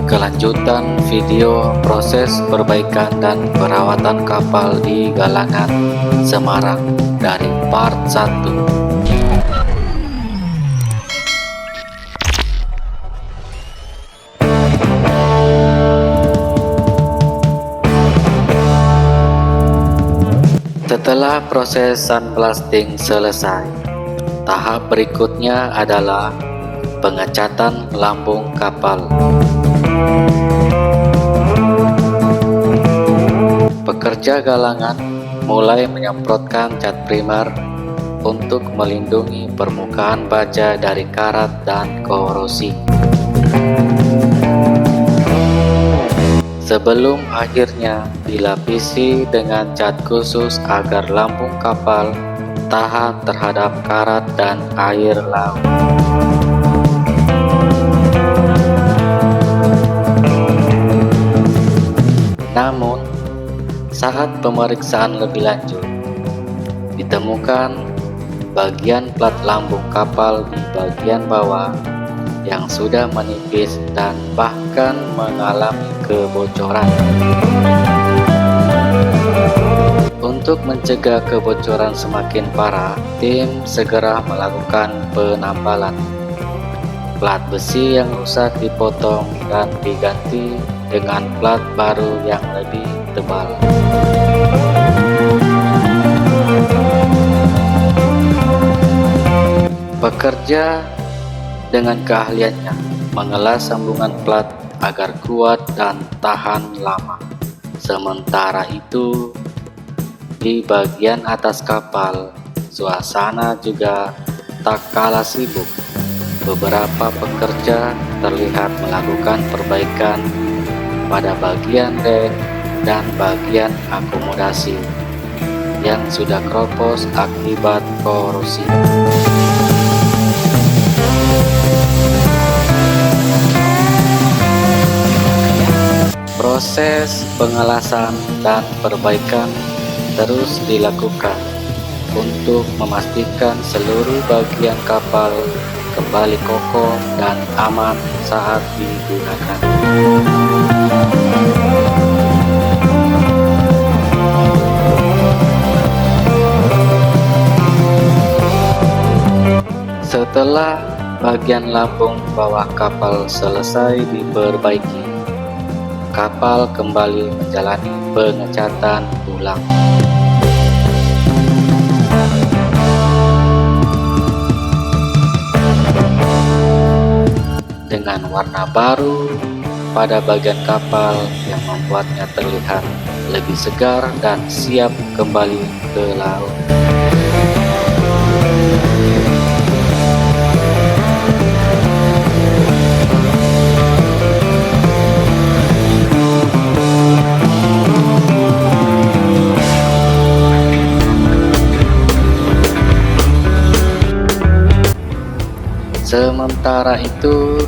Kelanjutan video proses perbaikan dan perawatan kapal di Galangan, Semarang dari part 1. Setelah proses sandblasting selesai, tahap berikutnya adalah pengecatan lambung kapal. Pekerja galangan mulai menyemprotkan cat primer untuk melindungi permukaan baja dari karat dan korosi. Sebelum akhirnya dilapisi dengan cat khusus agar lambung kapal tahan terhadap karat dan air laut. Namun, saat pemeriksaan lebih lanjut, ditemukan bagian plat lambung kapal di bagian bawah yang sudah menipis dan bahkan mengalami kebocoran. Untuk mencegah kebocoran semakin parah, tim segera melakukan penambalan. Plat besi yang rusak dipotong dan diganti dengan plat baru yang lebih tebal. Pekerja dengan keahliannya mengelas sambungan plat agar kuat dan tahan lama. Sementara itu, di bagian atas kapal, suasana juga tak kalah sibuk. Beberapa pekerja terlihat melakukan perbaikan pada bagian dek dan bagian akomodasi yang sudah keropos akibat korosi. Proses pengelasan dan perbaikan terus dilakukan untuk memastikan seluruh bagian kapal kembali kokoh dan aman saat digunakan. Setelah bagian lambung bawah kapal selesai diperbaiki, kapal kembali menjalani pengecatan ulang. Dengan warna baru pada bagian kapal yang membuatnya terlihat lebih segar dan siap kembali ke laut. Sementara itu,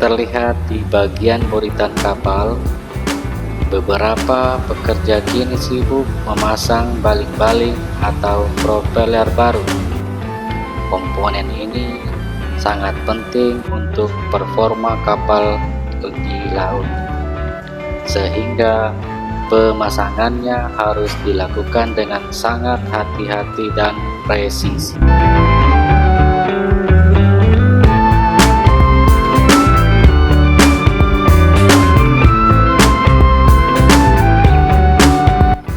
terlihat di bagian boritan kapal, beberapa pekerja kini sibuk memasang baling-baling atau propeller baru. Komponen ini sangat penting untuk performa kapal di laut, sehingga pemasangannya harus dilakukan dengan sangat hati-hati dan presisi.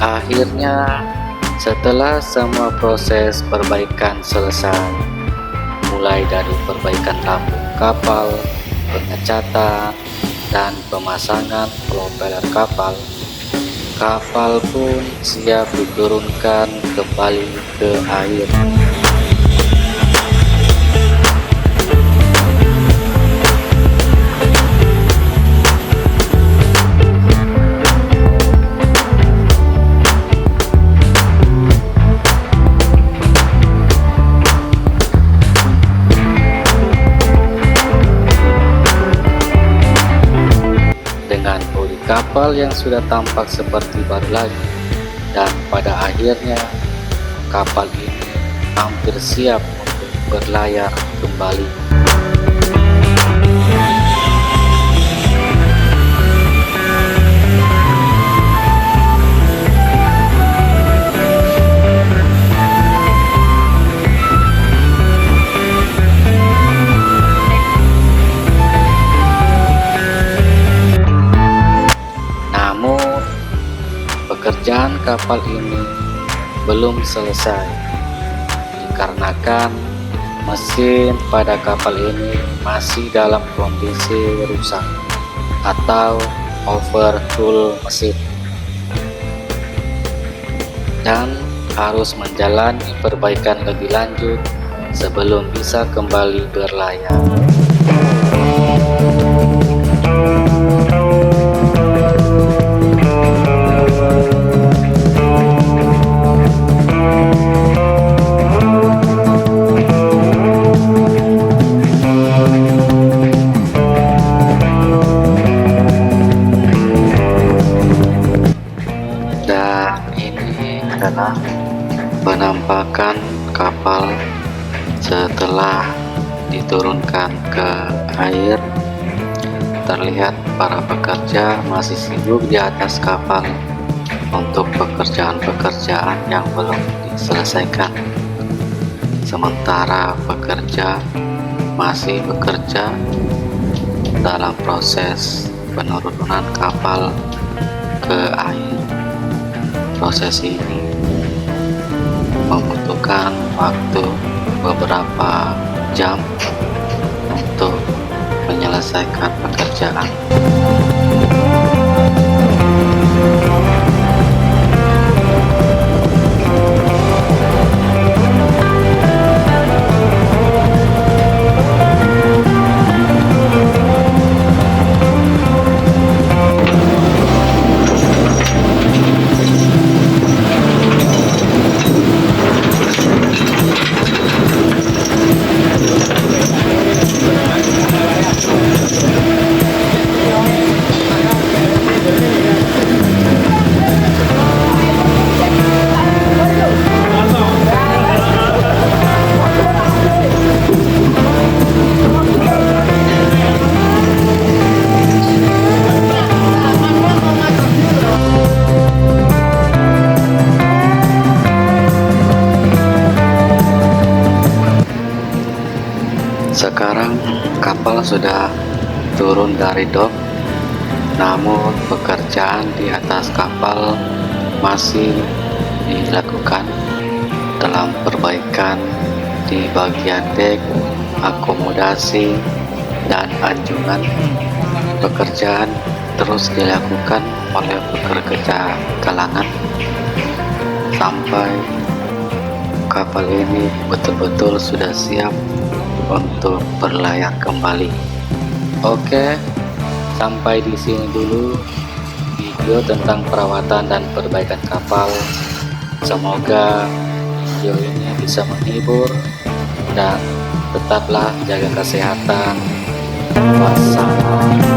Akhirnya, setelah semua proses perbaikan selesai, mulai dari perbaikan lambung kapal, pengecatan, dan pemasangan propeller kapal, kapal pun siap diturunkan kembali ke air. Kapal yang sudah tampak seperti baru lagi, dan pada akhirnya kapal ini hampir siap untuk berlayar kembali. Pekerjaan kapal ini belum selesai dikarenakan mesin pada kapal ini masih dalam kondisi rusak atau overhaul mesin dan harus menjalani perbaikan lebih lanjut sebelum bisa kembali berlayar. Adalah penampakan kapal setelah diturunkan ke air. Terlihat para pekerja masih sibuk di atas kapal untuk pekerjaan-pekerjaan yang belum diselesaikan, sementara pekerja masih bekerja dalam proses penurunan kapal ke air. Proses ini membutuhkan waktu beberapa jam untuk menyelesaikan pekerjaan. Sekarang kapal sudah turun dari dok, namun pekerjaan di atas kapal masih dilakukan dalam perbaikan di bagian dek, akomodasi, dan anjungan. Pekerjaan terus dilakukan oleh pekerja galangan sampai kapal ini betul-betul sudah siap untuk berlayar kembali. Oke, sampai di sini dulu video tentang perawatan dan perbaikan kapal. Semoga video ini bisa menghibur dan tetaplah jaga kesehatan. Wassalam.